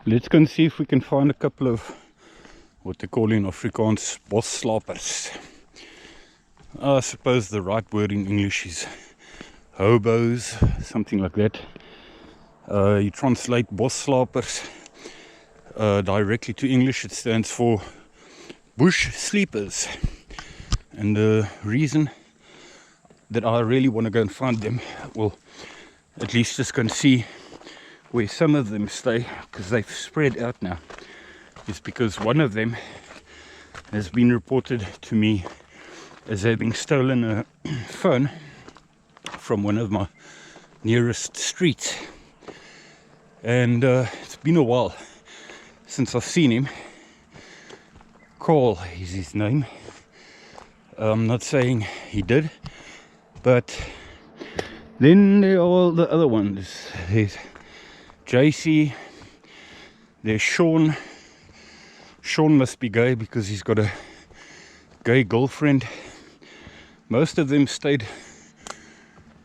Let's go and see if we can find a couple of what they call in Afrikaans bosslapers. I suppose the right word in English is hobos, something like that. You translate bosslapers directly to English, it stands for bush sleepers. And the reason that I really want to go and find them, well, at least just go and see where some of them stay, because they've spread out now, is because one of them has been reported to me as having stolen a phone from one of my nearest streets. And it's been a while since I've seen him. Carl is his name. I'm not saying he did, but then there are the other ones. There's JC, there's Sean. Sean must be gay because he's got a gay girlfriend. Most of them stayed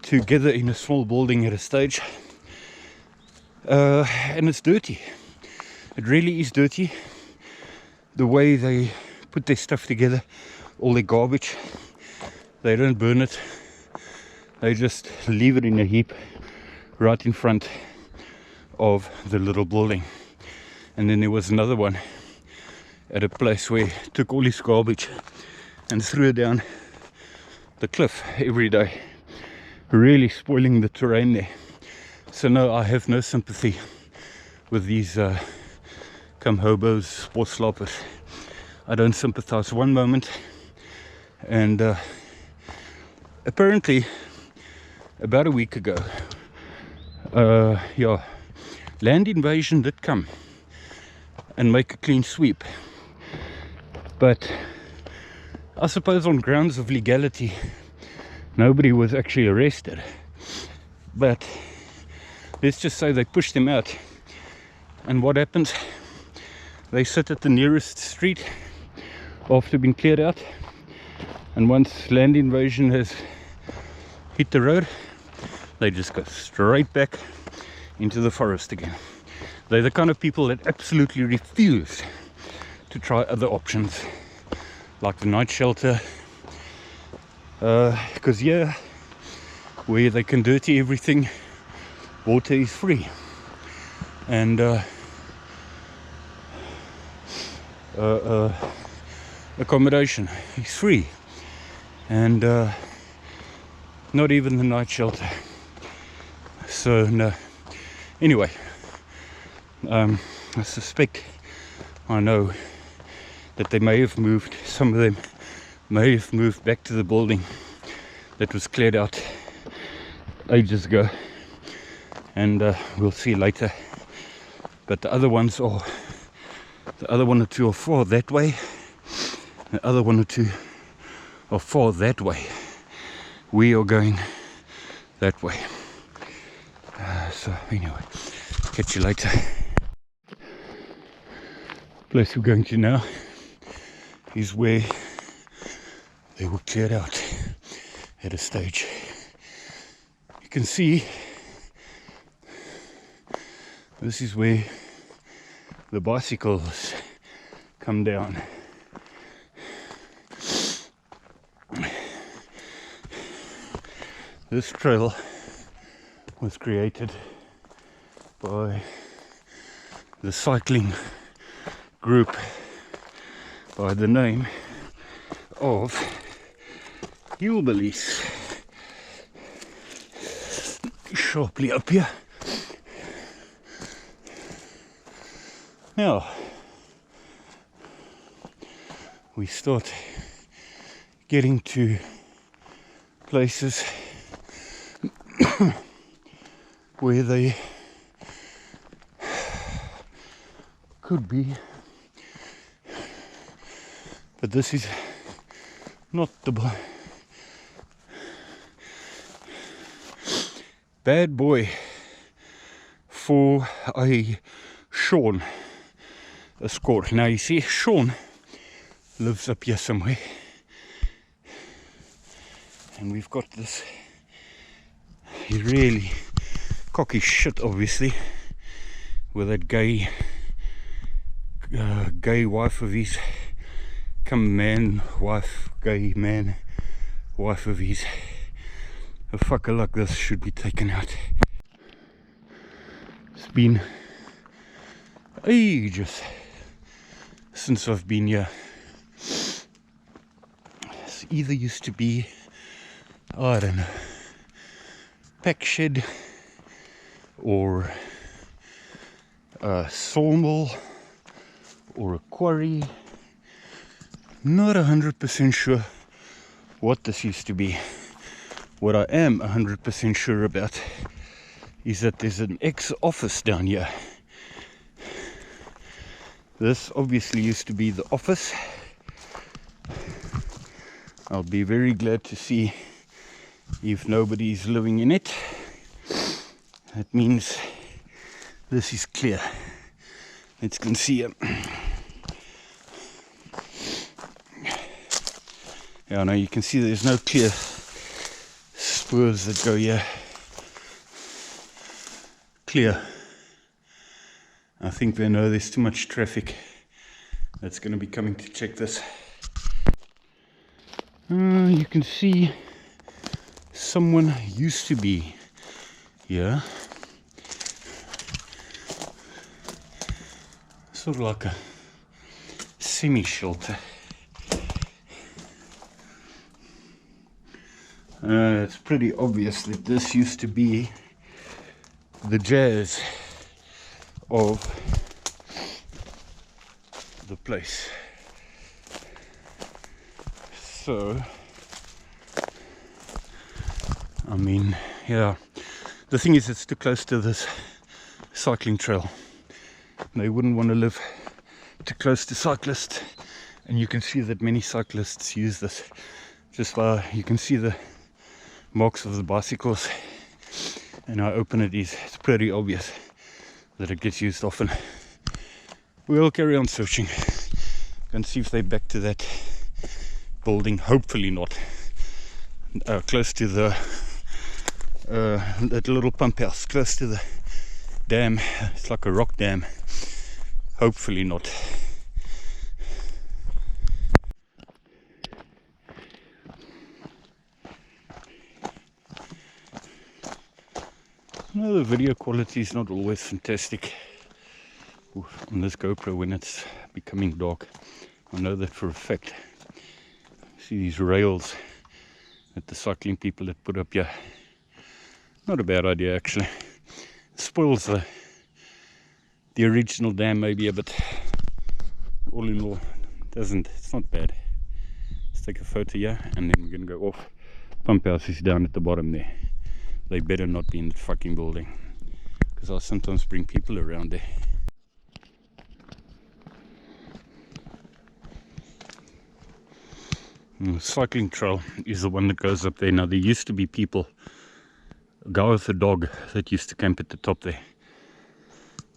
together in a small building at a stage. And it's dirty. It really is dirty. The way they put their stuff together, all their garbage, they don't burn it. They just leave it in a heap right in front of the little building. And then there was another one at a place where he took all his garbage and threw it down the cliff every day, really spoiling the terrain there. So no, I have no sympathy with these come hobos, bosslapers. I don't sympathize one moment. And apparently about a week ago, land invasion did come and make a clean sweep, but I suppose on grounds of legality nobody was actually arrested. But let's just say they pushed them out, and what happens? They sit at the nearest street after being cleared out, and once land invasion has hit the road, they just go straight back into the forest again. They're the kind of people that absolutely refuse to try other options, like the night shelter, because yeah, where they can dirty everything, water is free, and accommodation is free, and not even the night shelter. So no. Anyway, I suspect, I know that they may have moved, some of them may have moved back to the building that was cleared out ages ago, and we'll see later. But the other ones are, the other one or two are far that way, the other one or two are far that way. We are going that way. So anyway, catch you later. Place we're going to now is where they were cleared out at a stage. You can see this is where the bicycles come down. This trail was created by the cycling group by the name of Hillbillies. Sharply up here. Now we start getting to places where they could be, but this is not the bad boy for a Sean, a score. Now you see, Sean lives up here somewhere, and we've got this, he's really cocky shit obviously, with that gay gay wife of his, come man, wife, gay man, wife of his. A fucker like this should be taken out. It's been ages since I've been here. It's either used to be, I don't know, pack shed or a sawmill or a quarry. Not 100% sure what this used to be. What I am 100% sure about is that there's an ex-office down here. This obviously used to be the office. I'll be very glad to see if nobody's living in it. That means this is clear. Let's go and see it. Yeah, now you can see there's no clear spurs that go here. Clear. I think they know there's too much traffic that's going to be coming to check this. You can see someone used to be here. Sort of like a semi-shelter. It's pretty obvious that this used to be the jazz of the place. So, I mean, yeah, the thing is it's too close to this cycling trail. They wouldn't want to live too close to cyclists, and you can see that many cyclists use this. Just by, you can see the marks of the bicycles, and how open it is. It's pretty obvious that it gets used often. We'll carry on searching and see if they're back to that building. Hopefully not. Close to the that little pump house, close to the dam. It's like a rock dam. Hopefully not. No, the video quality is not always fantastic on this GoPro when it's becoming dark. I know that for a fact. See these rails that the cycling people had put up here. Not a bad idea actually. It spoils the original dam maybe a bit. All in all, it's not bad. Let's take a photo here and then we're gonna go off. Pump house is down at the bottom there. They better not be in that fucking building, because I sometimes bring people around there. The cycling trail is the one that goes up there. Now there used to be people, a guy with a dog that used to camp at the top there.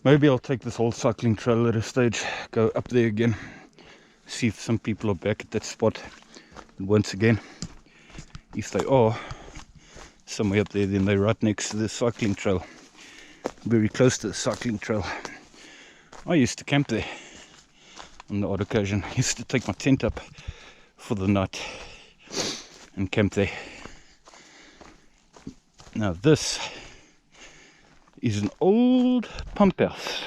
Maybe I'll take this whole cycling trail at a stage, go up there again, see if some people are back at that spot. And once again, if they are somewhere up there, then they're right next to the cycling trail, very close to the cycling trail. I used to camp there on the odd occasion. I used to take my tent up for the night and camp there. Now this is an old pump house,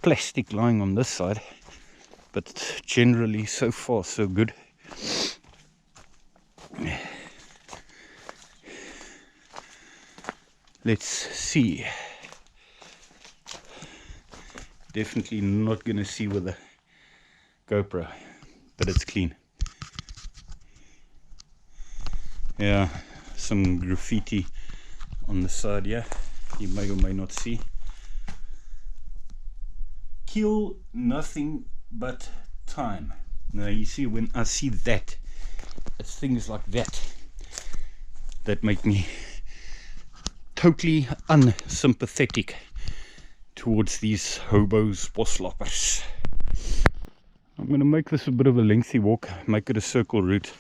plastic lying on this side, but generally so far so good. Let's see. Definitely not gonna see with a GoPro, but it's clean. Yeah, some graffiti on the side here, you may or may not see. Kill nothing but time. Now you see, when I see that, it's things like that that make me totally unsympathetic towards these hobos, bosslapers. I'm going to make this a bit of a lengthy walk, make it a circle route.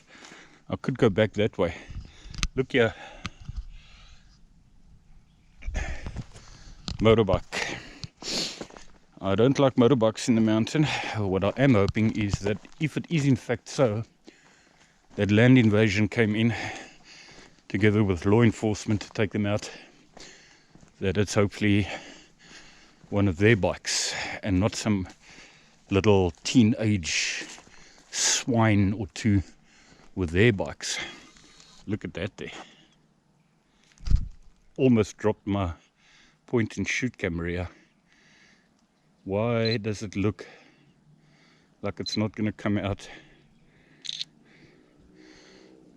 I could go back that way. Look here. Motorbike. I don't like motorbikes in the mountain. What I am hoping is that if it is in fact so, that land invasion came in together with law enforcement to take them out, that it's hopefully one of their bikes and not some little teenage swine or two with their bikes. Look at that there. Almost dropped my point and shoot camera here. Why does it look like it's not going to come out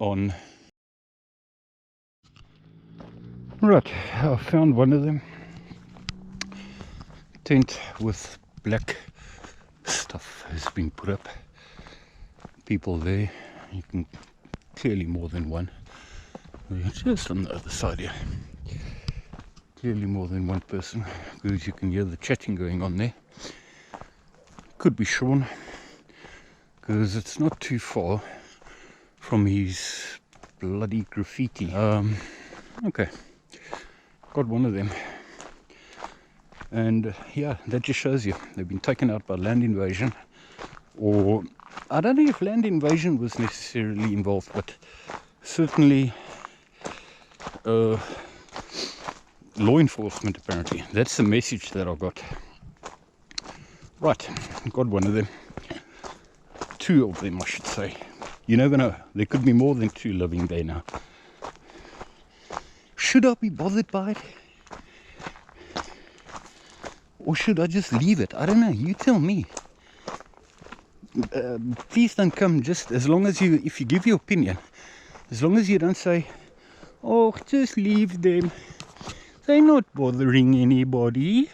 on? Right, I found one of them. Tent with black stuff has been put up. People there, you can clearly more than one. Just on the other side here. Clearly more than one person, because you can hear the chatting going on there. Could be Sean, because it's not too far from his bloody graffiti. Okay, got one of them. And yeah, that just shows you they've been taken out by land invasion, or I don't know if land invasion was necessarily involved, but certainly law enforcement apparently. That's the message that I got. Right, got one of them. Two of them, I should say. You never know, there could be more than two living there now. Should I be bothered by it? Or should I just leave it? I don't know, you tell me. Please don't come, just as long as you, if you give your opinion, as long as you don't say, oh, just leave them. They're not bothering anybody.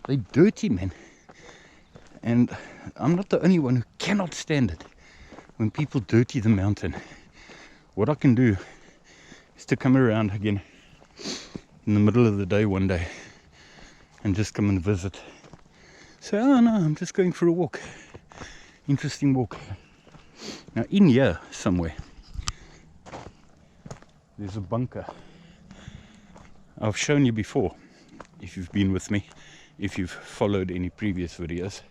They're dirty, man. And I'm not the only one who cannot stand it when people dirty the mountain. What I can do is to come around again in the middle of the day one day and just come and visit. Say, oh no, I'm just going for a walk. Interesting walk. Now in here somewhere, there's a bunker. I've shown you before, if you've been with me, if you've followed any previous videos.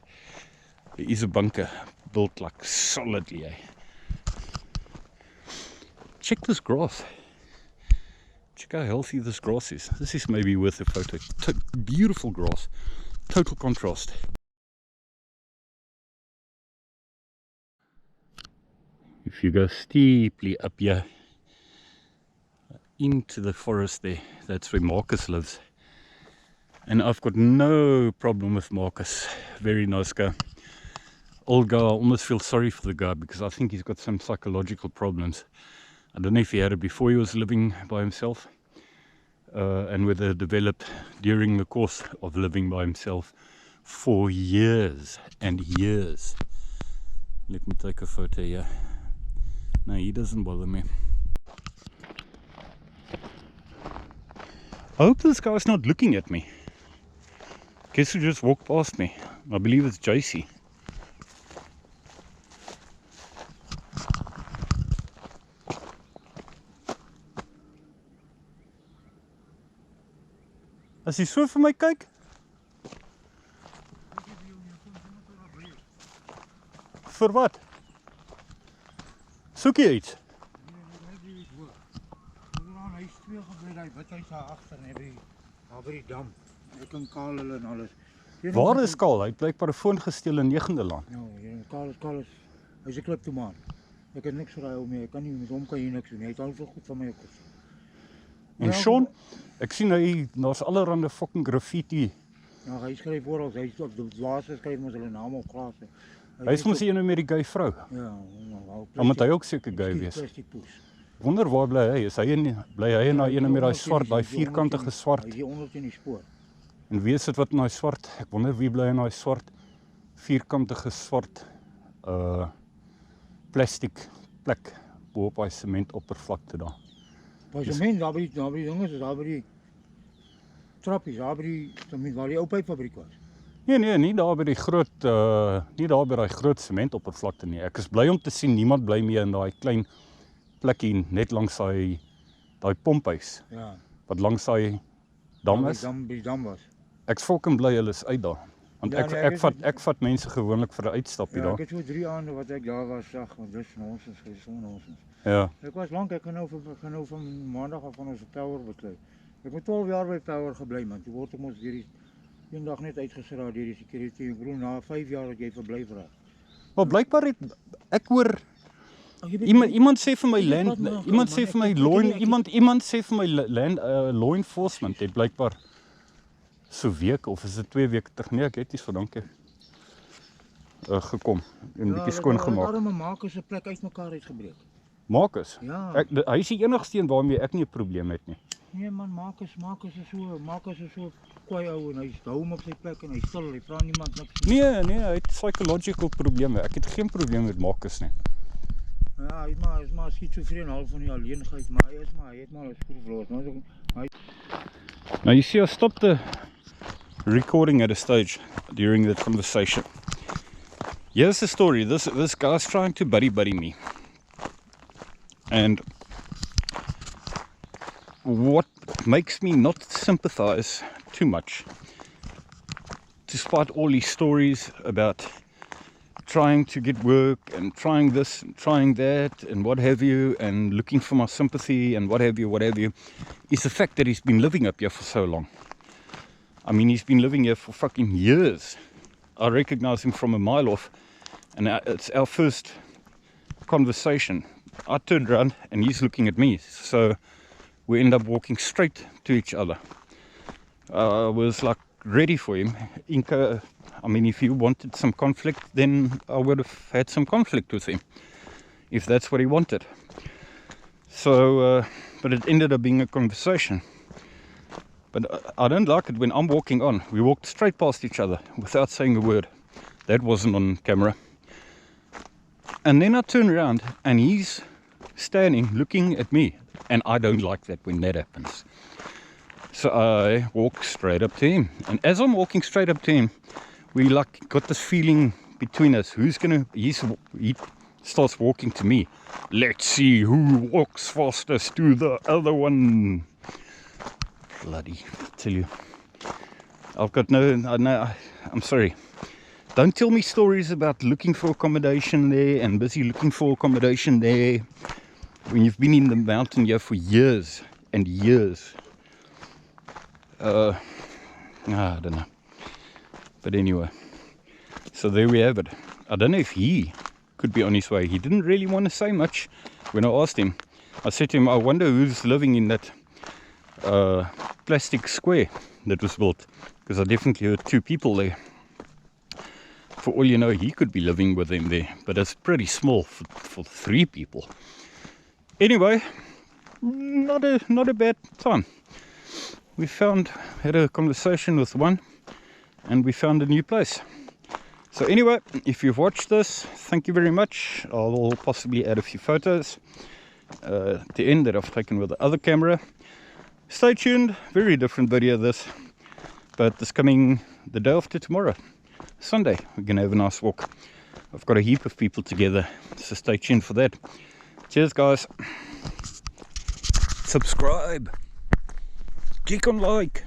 There is a bunker built like solidly, eh? Check this grass. Check how healthy this grass is. This is maybe worth a photo. Beautiful grass. Total contrast. If you go steeply up here into the forest there, that's where Marcus lives. And I've got no problem with Marcus. Very nice guy. Old guy, I almost feel sorry for the guy because I think he's got some psychological problems. I don't know if he had it before he was living by himself, and whether it developed during the course of living by himself for years and years. Let me take a photo here. No, he doesn't bother me. I hope this guy's not looking at me. Guess who just walked past me? I believe it's JC. As hy so vir my kyk. Vir wat? Soek jy iets? Hy is twee gebly, hy wit hy's daar agter en by die dam. Ek kan kaal hulle en alles. Waar is Kaal? Hy het blykbaar 'n foon gesteel in 9de Laan. Ja, Kaal is hy's 'n kliptomaan. Ek het niks vir hy om mee. Ek kan nie met hom kan jy niks doen. Hy het al so goed van my gekos. En Sean, ek sien hy daar's allerhande fucking graffiti. Ja, hy skryf oral, hy is op die laaste skryf mos hulle name op gras. Hy is mos een met die gay vrou. Ja, Dan moet hy ook seker gay wees. Wonder waar bly hy? Is hy bly hy in daai ene met daai swart, daai vierkantige swart? Hy is hier onder teen die spoor. En wie is dit wat in daai swart? Ek wonder wie bly in daai swart vierkantige swart plastiek plek bo op daai sementoppervlakte daar. By sement, daar by die dinge, is daar by die trappies, daar by die sement waar die ou pypfabriek was. Nee, nie daar by die groot nie daar by daai groot sementoppervlakte nie. Ek is bly om te sien niemand bly meer in daai klein plekkie net langs daai pumphuis. Ja. Wat langs daai dam is. Die dam was. Ek's fucking bly hulle is uit daar. Want Ja, nee, ek vat mense gewoonlik vir 'n uitstapie Ja, daar. ek het so 3 aande wat ek daar was, sag, want dis nonsens, dis so nonsens. Ja. Ek was lank, ek gaan nou van maandag af van ons Power beklei. Ek moet 12 jaar by Power gebly man. Toe word ek mos deur die eendag net uitgesit daar deur die security. Ek bedoel na 5 jaar dat jy verblyf raak. Maar blykbaar het ek hoor iemand sê vir my land, iemand sê vir my law enforcement het blykbaar so week of is dit 2 weke terug? Nee, ek het iets van dankie. Gekom en 'n bietjie skoon gemaak. Daarom maak is 'n plek uitmekaar uitgebreek. Marcus. Ja. Hy is die enigste een waarmee ek nie 'n probleem het nie. Nee man, Marcus is so kwaai ou en hy hou hom op sy plek en hy stil, hy vra niemand niks nie. Nee, hy het psychological probleme. Ek het geen probleem met Marcus nie. Ja, hy is maar skizofreen half van die alleenheid, maar hy het maar 'n skroefloos. Now you see, I stopped the recording at a stage during that conversation. Here's the story. This guy's trying to buddy me. And what makes me not sympathize too much, despite all these stories about trying to get work and trying this and trying that and what have you and looking for my sympathy and what have you, is the fact that he's been living up here for so long. I mean, he's been living here for fucking years. I recognize him from a mile off, and it's our first conversation. I turned around and he's looking at me, so we end up walking straight to each other. I was like ready for him. Inca, I mean, if he wanted some conflict, then I would have had some conflict with him, if that's what he wanted. So, but it ended up being a conversation. But I don't like it when I'm walking on. We walked straight past each other without saying a word. That wasn't on camera. And then I turn around and he's standing looking at me. And I don't like that when that happens. So I walk straight up to him. And as I'm walking straight up to him, we like got this feeling between us. He starts walking to me. Let's see who walks fastest to the other one. Bloody, I tell you. I've got no, I'm sorry. Don't tell me stories about looking for accommodation there and busy looking for accommodation there when you've been in the mountain here for years and years. I don't know. But anyway, so there we have it. I don't know if he could be on his way. He didn't really want to say much when I asked him. I said to him, I wonder who's living in that plastic square that was built, because I definitely heard 2 people there. For all you know, he could be living with them there, but it's pretty small for 3 people. Anyway, not a bad time. We had a conversation with one, and we found a new place. So anyway, if you've watched this, thank you very much. I will possibly add a few photos at the end that I've taken with the other camera. Stay tuned, very different video this, but it's coming the day after tomorrow, Sunday. We're going to have a nice walk. I've got a heap of people together, so stay tuned for that. Cheers guys. Subscribe. Click on like.